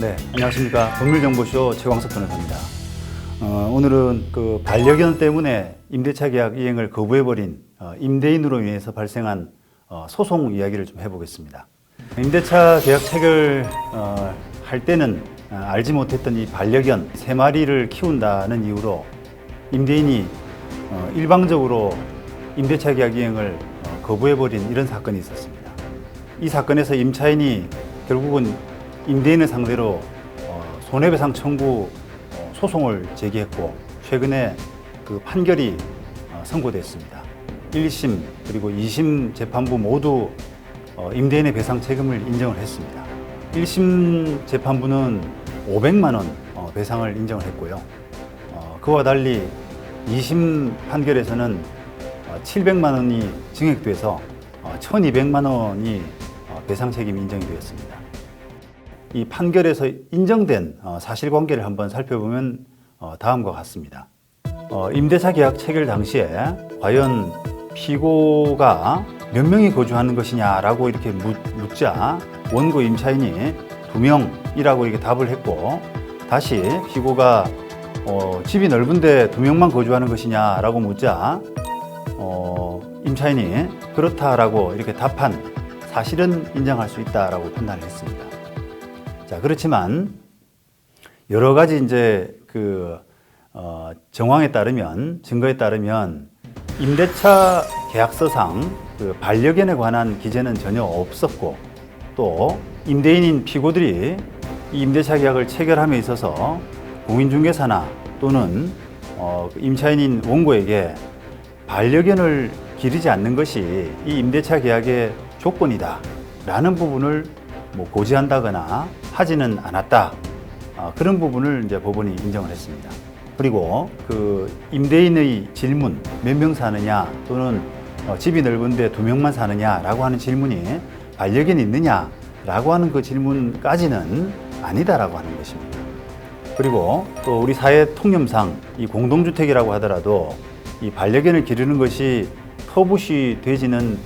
네, 안녕하십니까. 법률정보쇼 최광석 변호사입니다. 오늘은 그 반려견 때문에 임대차 계약 이행을 거부해버린 임대인으로 인해서 발생한 소송 이야기를 좀 해보겠습니다. 임대차 계약 체결 할 때는 알지 못했던 이 반려견 3마리를 키운다는 이유로 임대인이 일방적으로 임대차 계약 이행을 거부해버린 이런 사건이 있었습니다. 이 사건에서 임차인이 결국은 임대인을 상대로 손해배상 청구 소송을 제기했고, 최근에 그 판결이 선고됐습니다. 1심 그리고 2심 재판부 모두 임대인의 배상 책임을 인정을 했습니다. 1심 재판부는 500만 원 배상을 인정을 했고요. 그와 달리 2심 판결에서는 700만 원이 증액돼서 1200만 원이 배상 책임이 인정이 되었습니다. 이 판결에서 인정된 사실관계를 한번 살펴보면 다음과 같습니다. 임대차 계약 체결 당시에 과연 피고가 몇 명이 거주하는 것이냐라고 이렇게 묻자 원고 임차인이 2명이라고 이렇게 답을 했고, 다시 피고가 집이 넓은데 2명만 거주하는 것이냐라고 묻자 임차인이 그렇다라고 이렇게 답한 사실은 인정할 수 있다라고 판단을 했습니다. 자, 그렇지만 여러 가지 이제 정황에 따르면, 증거에 따르면 임대차 계약서상 그 반려견에 관한 기재는 전혀 없었고, 또 임대인인 피고들이 이 임대차 계약을 체결함에 있어서 공인중개사나 또는 임차인인 원고에게 반려견을 기르지 않는 것이 이 임대차 계약의 조건이다 라는 부분을 고지한다거나 하지는 않았다. 그런 부분을 이제 법원이 인정을 했습니다. 그리고 그 임대인의 질문, 몇 명 사느냐 또는 집이 넓은데 2명만 사느냐라고 하는 질문이 반려견이 있느냐라고 하는 그 질문까지는 아니다라고 하는 것입니다. 그리고 또 우리 사회 통념상 이 공동주택이라고 하더라도 이 반려견을 기르는 것이 터부시 되지는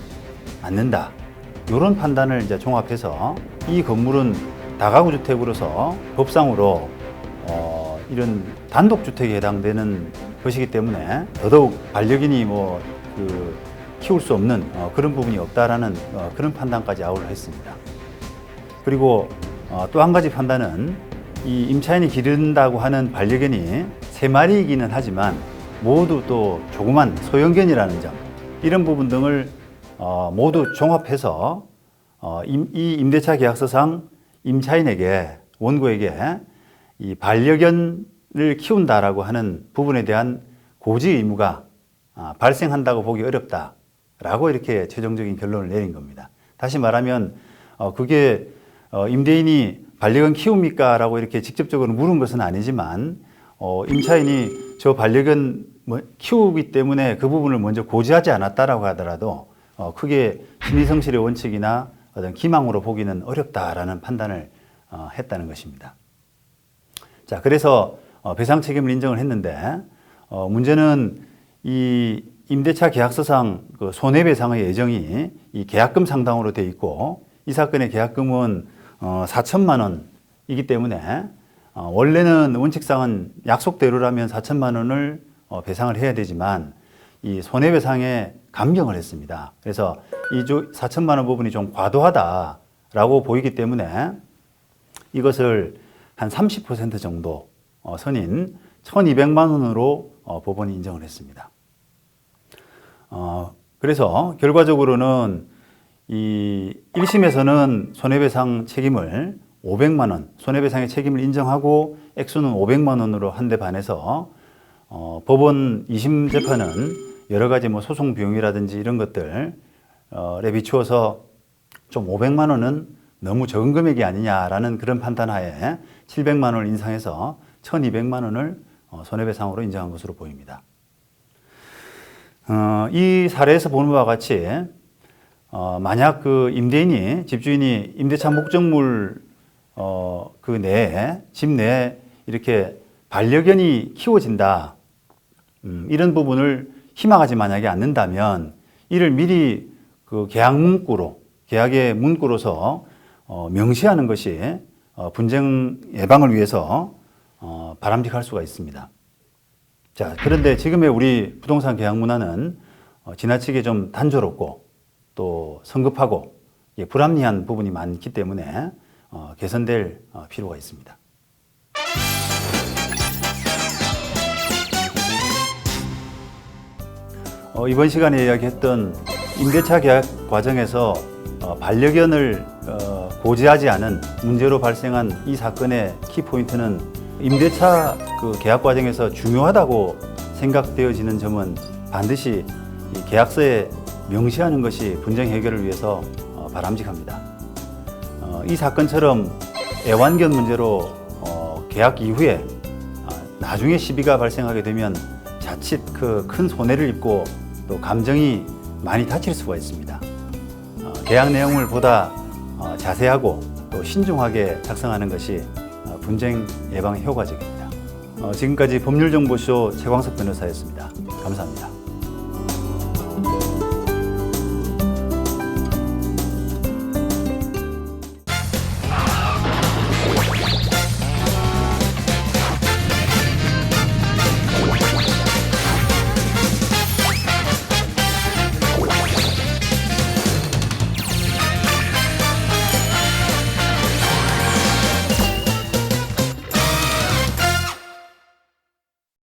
않는다. 이런 판단을 이제 종합해서 이 건물은 다가구 주택으로서 법상으로 이런 단독주택에 해당되는 것이기 때문에 더더욱 반려견이 키울 수 없는 그런 부분이 없다라는 그런 판단까지 아울러 했습니다. 그리고 또 한 가지 판단은 이 임차인이 기른다고 하는 반려견이 3마리이기는 하지만 모두 또 조그만 소형견이라는 점, 이런 부분 등을 모두 종합해서 이 임대차 계약서상 임차인에게, 원고에게 이 반려견을 키운다라고 하는 부분에 대한 고지 의무가 발생한다고 보기 어렵다라고 이렇게 최종적인 결론을 내린 겁니다. 다시 말하면 그게 임대인이 반려견 키웁니까? 라고 이렇게 직접적으로 물은 것은 아니지만 임차인이 저 반려견 키우기 때문에 그 부분을 먼저 고지하지 않았다라고 하더라도 크게 심리성실의 원칙이나 어떤 기망으로 보기는 어렵다라는 판단을 했다는 것입니다. 자, 그래서 배상 책임을 인정을 했는데 문제는 이 임대차 계약서상 그 손해배상의 예정이 이 계약금 상당으로 되어 있고, 이 사건의 계약금은 4천만 원이기 때문에 원래는 원칙상은 약속대로라면 4천만 원을 배상을 해야 되지만 이 손해배상에 감경을 했습니다. 그래서 이 4천만 원 부분이 좀 과도하다라고 보이기 때문에 이것을 한 30% 정도 선인 1,200만 원으로 법원이 인정을 했습니다. 그래서 결과적으로는 이 1심에서는 손해배상 책임을 500만 원, 손해배상의 책임을 인정하고 액수는 500만 원으로 한 데 반해서 법원 2심 재판은 여러 가지 소송 비용이라든지 이런 것들에 비추어서 좀 500만 원은 너무 적은 금액이 아니냐라는 그런 판단하에 700만 원을 인상해서 1,200만 원을 손해배상으로 인정한 것으로 보입니다. 이 사례에서 보는 바와 같이 만약 그 임대인이, 집주인이 임대차 목적물 그 내에, 집 내에 이렇게 반려견이 키워진다, 이런 부분을 희망하지 만약에 않는다면 이를 미리 그 계약 문구로, 계약의 문구로서 명시하는 것이 분쟁 예방을 위해서 바람직할 수가 있습니다. 자, 그런데 지금의 우리 부동산 계약 문화는 지나치게 좀 단조롭고 또 성급하고 불합리한 부분이 많기 때문에 개선될 필요가 있습니다. 이번 시간에 이야기했던 임대차 계약 과정에서 반려견을 고지하지 않은 문제로 발생한 이 사건의 키포인트는 임대차 그 계약 과정에서 중요하다고 생각되어지는 점은 반드시 이 계약서에 명시하는 것이 분쟁 해결을 위해서 바람직합니다. 이 사건처럼 애완견 문제로 계약 이후에 나중에 시비가 발생하게 되면 자칫 그 큰 손해를 입고 또 감정이 많이 다칠 수가 있습니다. 계약 내용을 보다 자세하고 또 신중하게 작성하는 것이 분쟁 예방에 효과적입니다. 지금까지 법률정보쇼 최광석 변호사였습니다. 감사합니다.